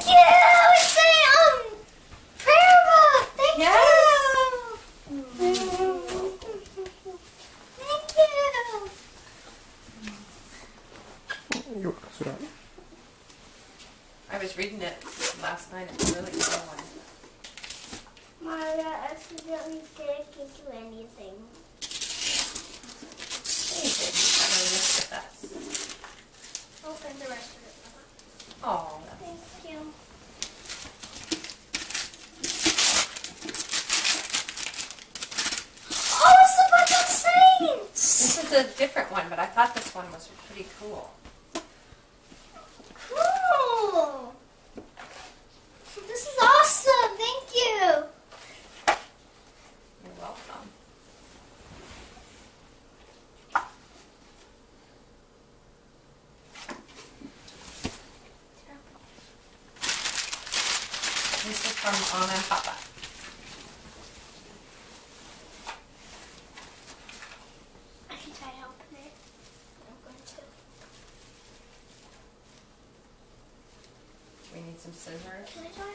you! It's a prayer book! Thank Yes. you! Thank you! You're welcome, sweetheart. I was reading it last night. It's a really cool one. Mara accidentally didn't give you anything. Hey, baby, how do I lift the best? Open the rest of it, Mama. Oh, Thank you. Oh, it's the Book of Saints! this is a different one, but I thought this one was pretty cool. Cool! This is awesome! Thank you! You're welcome. This is from Anna and Papa. I can try to open it. I'm going to. We need some scissors. Can I try?